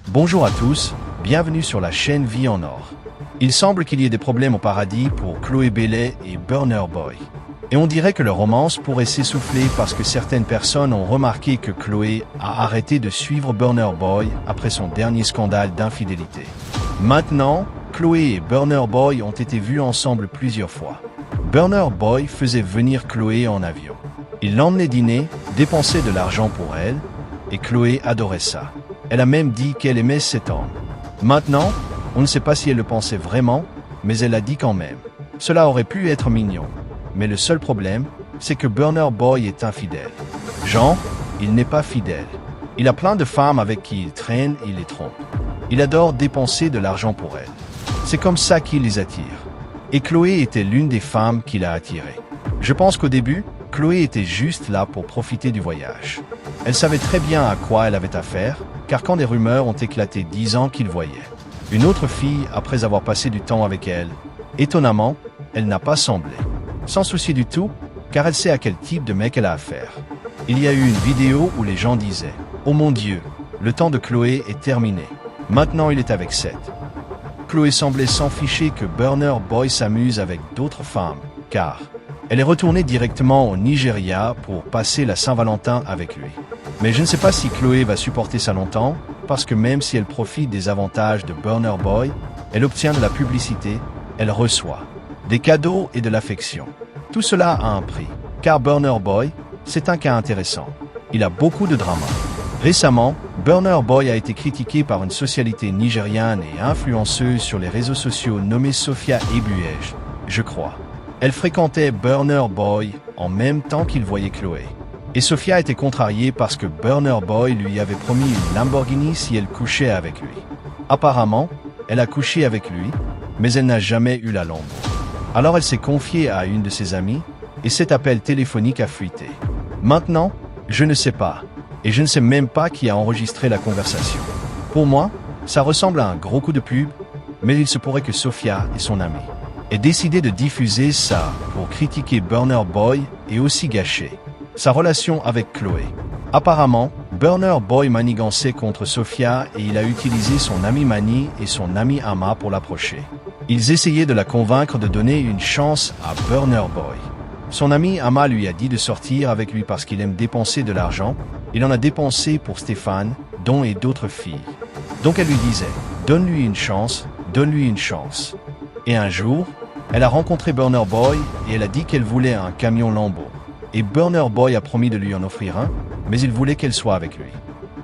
Bonjour à tous, bienvenue sur la chaîne Vie en Or. Il semble qu'il y ait des problèmes au paradis pour Chloé Bailey et Burna Boy. Et on dirait que leur romance pourrait s'essouffler parce que certaines personnes ont remarqué que Chloé a arrêté de suivre Burna Boy après son dernier scandale d'infidélité. Maintenant, Chloé et Burna Boy ont été vus ensemble plusieurs fois. Burna Boy faisait venir Chloé en avion. Il l'emmenait dîner, dépensait de l'argent pour elle, et Chloé adorait ça. Elle a même dit qu'elle aimait cet homme. Maintenant, on ne sait pas si elle le pensait vraiment, mais elle l'a dit quand même. Cela aurait pu être mignon. Mais le seul problème, c'est que Burna Boy est infidèle. Genre, il n'est pas fidèle. Il a plein de femmes avec qui il traîne et les trompe. Il adore dépenser de l'argent pour elles. C'est comme ça qu'il les attire. Et Chloé était l'une des femmes qu'il a attirées. Je pense qu'au début, Chloé était juste là pour profiter du voyage. Elle savait très bien à quoi elle avait affaire, car quand des rumeurs ont éclaté 10 ans qu'il voyait une autre fille après avoir passé du temps avec elle, étonnamment, elle n'a pas semblé sans souci du tout, car elle sait à quel type de mec elle a affaire. Il y a eu une vidéo où les gens disaient « Oh mon Dieu, le temps de Chloé est terminé. Maintenant il est avec Seth. » Chloé semblait s'en ficher que Burna Boy s'amuse avec d'autres femmes, car elle est retournée directement au Nigeria pour passer la Saint-Valentin avec lui. Mais je ne sais pas si Chloé va supporter ça longtemps, parce que même si elle profite des avantages de Burna Boy, elle obtient de la publicité, elle reçoit des cadeaux et de l'affection. Tout cela a un prix, car Burna Boy, c'est un cas intéressant. Il a beaucoup de drama. Récemment, Burna Boy a été critiqué par une socialité nigériane et influenceuse sur les réseaux sociaux nommée Sophia Ebuej, je crois. Elle fréquentait Burna Boy en même temps qu'il voyait Chloé. Et Sophia était contrariée parce que Burna Boy lui avait promis une Lamborghini si elle couchait avec lui. Apparemment, elle a couché avec lui, mais elle n'a jamais eu la Lambo. Alors elle s'est confiée à une de ses amies, et cet appel téléphonique a fuité. Maintenant, je ne sais pas, et je ne sais même pas qui a enregistré la conversation. Pour moi, ça ressemble à un gros coup de pub, mais il se pourrait que Sophia et son amie aient décidé de diffuser ça pour critiquer Burna Boy et aussi gâcher sa relation avec Chloé. Apparemment, Burna Boy manigançait contre Sophia et il a utilisé son ami Manny et son ami Ama pour l'approcher. Ils essayaient de la convaincre de donner une chance à Burna Boy. Son ami Ama lui a dit de sortir avec lui parce qu'il aime dépenser de l'argent. Il en a dépensé pour Stéphane, Don et d'autres filles. Donc elle lui disait, donne-lui une chance, donne-lui une chance. Et un jour, elle a rencontré Burna Boy et elle a dit qu'elle voulait un camion Lambo. Et Burna Boy a promis de lui en offrir un, mais il voulait qu'elle soit avec lui.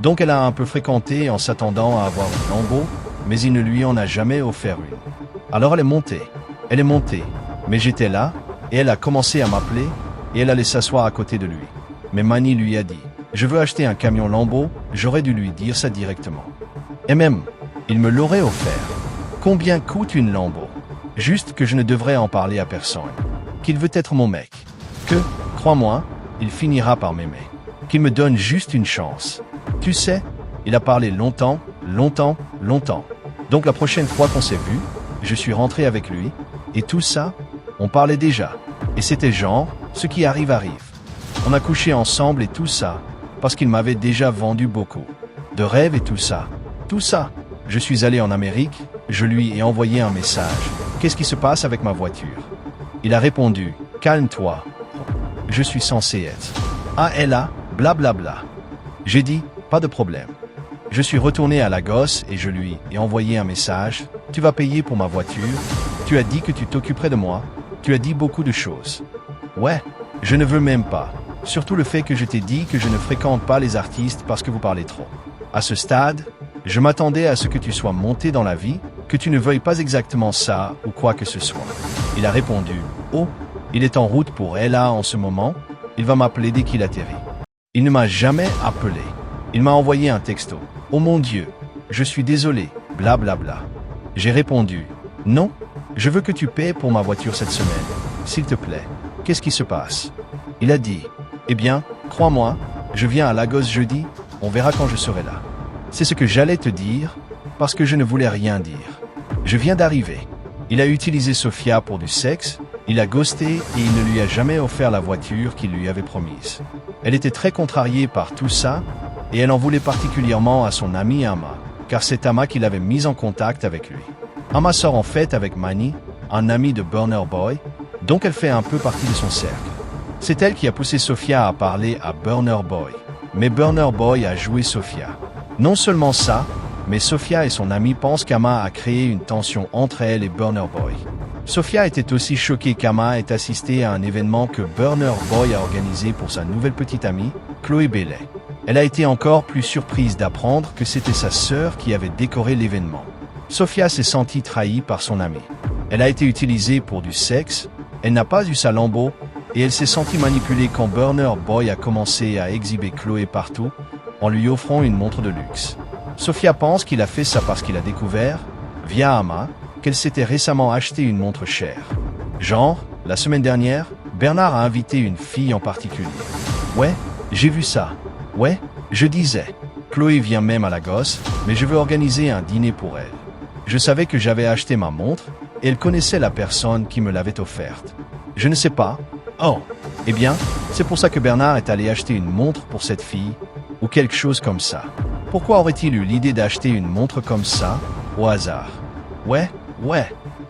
Donc elle a un peu fréquenté en s'attendant à avoir une Lambo, mais il ne lui en a jamais offert une. Alors elle est montée, mais j'étais là, et elle a commencé à m'appeler, et elle allait s'asseoir à côté de lui. Mais Manny lui a dit, je veux acheter un camion Lambo, j'aurais dû lui dire ça directement. Et même, il me l'aurait offert. Combien coûte une Lambo? Juste que je ne devrais en parler à personne. Qu'il veut être mon mec. Que, crois-moi, il finira par m'aimer. Qu'il me donne juste une chance. Tu sais, il a parlé longtemps. Donc la prochaine fois qu'on s'est vu, je suis rentré avec lui, et tout ça, on parlait déjà. Et c'était genre, ce qui arrive arrive. On a couché ensemble et tout ça, parce qu'il m'avait déjà vendu beaucoup de rêves et tout ça. Tout ça. Je suis allé en Amérique, je lui ai envoyé un message. Qu'est-ce qui se passe avec ma voiture? Il a répondu, calme-toi. Je suis censé être. Ah, elle a, blablabla. J'ai dit, pas de problème. Je suis retourné à Lagos et je lui ai envoyé un message. Tu vas payer pour ma voiture. Tu as dit que tu t'occuperais de moi. Tu as dit beaucoup de choses. Ouais, je ne veux même pas. Surtout le fait que je t'ai dit que je ne fréquente pas les artistes parce que vous parlez trop. À ce stade, je m'attendais à ce que tu sois monté dans la vie, que tu ne veuilles pas exactement ça ou quoi que ce soit. Il a répondu, oh, il est en route pour Ella en ce moment, il va m'appeler dès qu'il atterrit. Il ne m'a jamais appelé. Il m'a envoyé un texto. Oh mon Dieu, je suis désolé, blablabla. J'ai répondu, non, je veux que tu paies pour ma voiture cette semaine. S'il te plaît, qu'est-ce qui se passe? Il a dit, eh bien, crois-moi, je viens à Lagos jeudi, on verra quand je serai là. C'est ce que j'allais te dire, parce que je ne voulais rien dire. Je viens d'arriver. Il a utilisé Sophia pour du sexe, il a ghosté et il ne lui a jamais offert la voiture qu'il lui avait promise. Elle était très contrariée par tout ça, et elle en voulait particulièrement à son ami Ama, car c'est Ama qui l'avait mise en contact avec lui. Ama sort en fait avec Manny, un ami de Burner Boy, donc elle fait un peu partie de son cercle. C'est elle qui a poussé Sophia à parler à Burner Boy. Mais Burner Boy a joué Sophia. Non seulement ça, mais Sophia et son ami pensent qu'Ama a créé une tension entre elle et Burner Boy. Sophia était aussi choquée qu'Ama ait assisté à un événement que Burner Boy a organisé pour sa nouvelle petite amie, Chloé Bailey. Elle a été encore plus surprise d'apprendre que c'était sa sœur qui avait décoré l'événement. Sophia s'est sentie trahie par son amie. Elle a été utilisée pour du sexe, elle n'a pas eu sa lambeau, et elle s'est sentie manipulée quand Burner Boy a commencé à exhiber Chloé partout en lui offrant une montre de luxe. Sophia pense qu'il a fait ça parce qu'il a découvert, via Ama, qu'elle s'était récemment acheté une montre chère. Genre, la semaine dernière, Bernard a invité une fille en particulier. Ouais, j'ai vu ça. Ouais, je disais. Chloé vient même à la gosse, mais je veux organiser un dîner pour elle. Je savais que j'avais acheté ma montre, et elle connaissait la personne qui me l'avait offerte. Je ne sais pas. Oh, eh bien, c'est pour ça que Bernard est allé acheter une montre pour cette fille, ou quelque chose comme ça. Pourquoi aurait-il eu l'idée d'acheter une montre comme ça, au hasard? Ouais,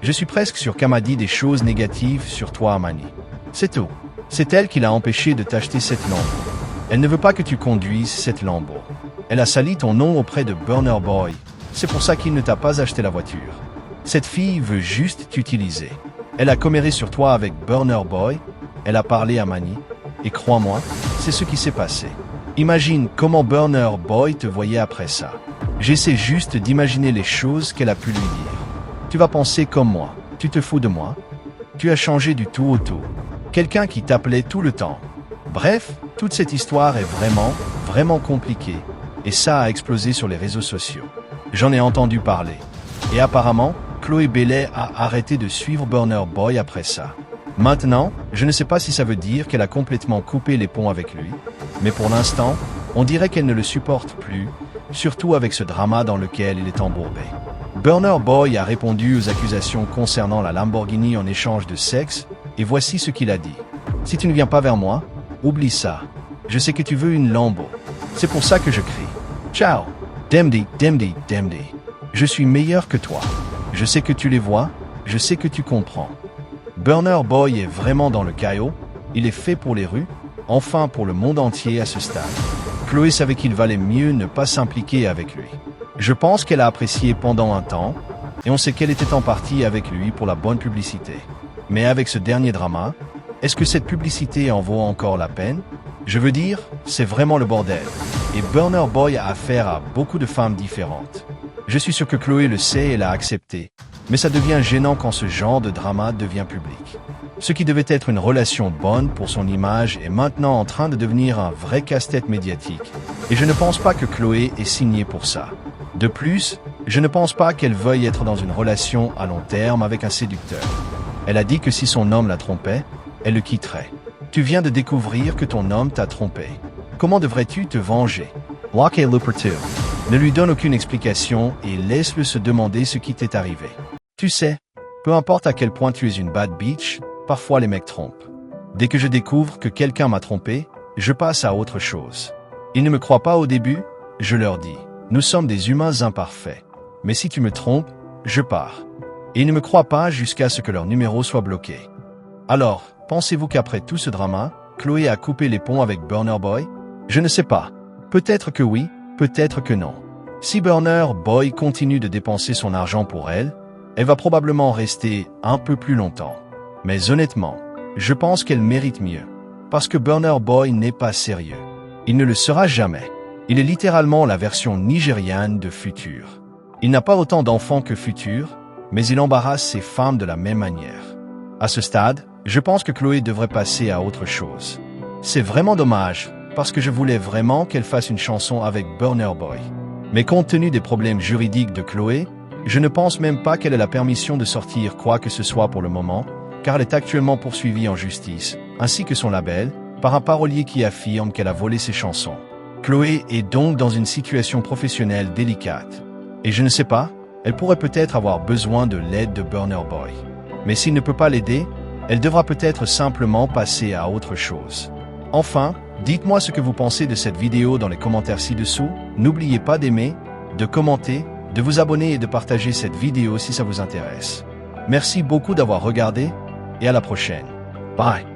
je suis presque sûr qu'elle m'a dit des choses négatives sur toi, Amani. C'est tout. C'est elle qui l'a empêché de t'acheter cette lambeau. Elle ne veut pas que tu conduises cette lambeau. Elle a sali ton nom auprès de Burner Boy. C'est pour ça qu'il ne t'a pas acheté la voiture. Cette fille veut juste t'utiliser. Elle a comméré sur toi avec Burner Boy, elle a parlé à Manny, et crois-moi, c'est ce qui s'est passé. Imagine comment Burner Boy te voyait après ça. J'essaie juste d'imaginer les choses qu'elle a pu lui dire. Tu vas penser comme moi, tu te fous de moi. Tu as changé du tout au tout. Quelqu'un qui t'appelait tout le temps. Bref, toute cette histoire est vraiment compliquée, et ça a explosé sur les réseaux sociaux. J'en ai entendu parler. Et apparemment, Chloé Bailey a arrêté de suivre Burner Boy après ça. Maintenant, je ne sais pas si ça veut dire qu'elle a complètement coupé les ponts avec lui, mais pour l'instant, on dirait qu'elle ne le supporte plus, surtout avec ce drama dans lequel il est embourbé. Burner Boy a répondu aux accusations concernant la Lamborghini en échange de sexe, et voici ce qu'il a dit. Si tu ne viens pas vers moi, oublie ça. Je sais que tu veux une Lambo. C'est pour ça que je crie. Ciao. Demdi. Je suis meilleur que toi. Je sais que tu les vois, je sais que tu comprends. Burner Boy est vraiment dans le chaos, il est fait pour les rues, enfin pour le monde entier à ce stade. Chloé savait qu'il valait mieux ne pas s'impliquer avec lui. Je pense qu'elle a apprécié pendant un temps, et on sait qu'elle était en partie avec lui pour la bonne publicité. Mais avec ce dernier drama, est-ce que cette publicité en vaut encore la peine? Je veux dire, c'est vraiment le bordel. Et Burner Boy a affaire à beaucoup de femmes différentes. Je suis sûr que Chloé le sait et l'a accepté. Mais ça devient gênant quand ce genre de drama devient public. Ce qui devait être une relation bonne pour son image est maintenant en train de devenir un vrai casse-tête médiatique. Et je ne pense pas que Chloé est signée pour ça. De plus, je ne pense pas qu'elle veuille être dans une relation à long terme avec un séducteur. Elle a dit que si son homme la trompait, elle le quitterait. Tu viens de découvrir que ton homme t'a trompé. Comment devrais-tu te venger? Bloquez-le pour tout. Ne lui donne aucune explication et laisse-le se demander ce qui t'est arrivé. Tu sais, peu importe à quel point tu es une bad bitch, parfois les mecs trompent. Dès que je découvre que quelqu'un m'a trompé, je passe à autre chose. Ils ne me croient pas au début, je leur dis, nous sommes des humains imparfaits. Mais si tu me trompes, je pars. Et ils ne me croient pas jusqu'à ce que leur numéro soit bloqué. Alors, pensez-vous qu'après tout ce drama, Chloé a coupé les ponts avec Burner Boy? Je ne sais pas. Peut-être que oui, peut-être que non. Si Burner Boy continue de dépenser son argent pour elle, elle va probablement rester un peu plus longtemps. Mais honnêtement, je pense qu'elle mérite mieux. Parce que Burner Boy n'est pas sérieux. Il ne le sera jamais. Il est littéralement la version nigériane de Futur. Il n'a pas autant d'enfants que Futur, mais il embarrasse ses femmes de la même manière. À ce stade, je pense que Chloé devrait passer à autre chose. C'est vraiment dommage, parce que je voulais vraiment qu'elle fasse une chanson avec Burner Boy. Mais compte tenu des problèmes juridiques de Chloé, je ne pense même pas qu'elle ait la permission de sortir quoi que ce soit pour le moment, car elle est actuellement poursuivie en justice, ainsi que son label, par un parolier qui affirme qu'elle a volé ses chansons. Chloé est donc dans une situation professionnelle délicate. Et je ne sais pas, elle pourrait peut-être avoir besoin de l'aide de Burner Boy. Mais s'il ne peut pas l'aider, elle devra peut-être simplement passer à autre chose. Enfin, dites-moi ce que vous pensez de cette vidéo dans les commentaires ci-dessous. N'oubliez pas d'aimer, de commenter de vous abonner et de partager cette vidéo si ça vous intéresse. Merci beaucoup d'avoir regardé et à la prochaine. Bye.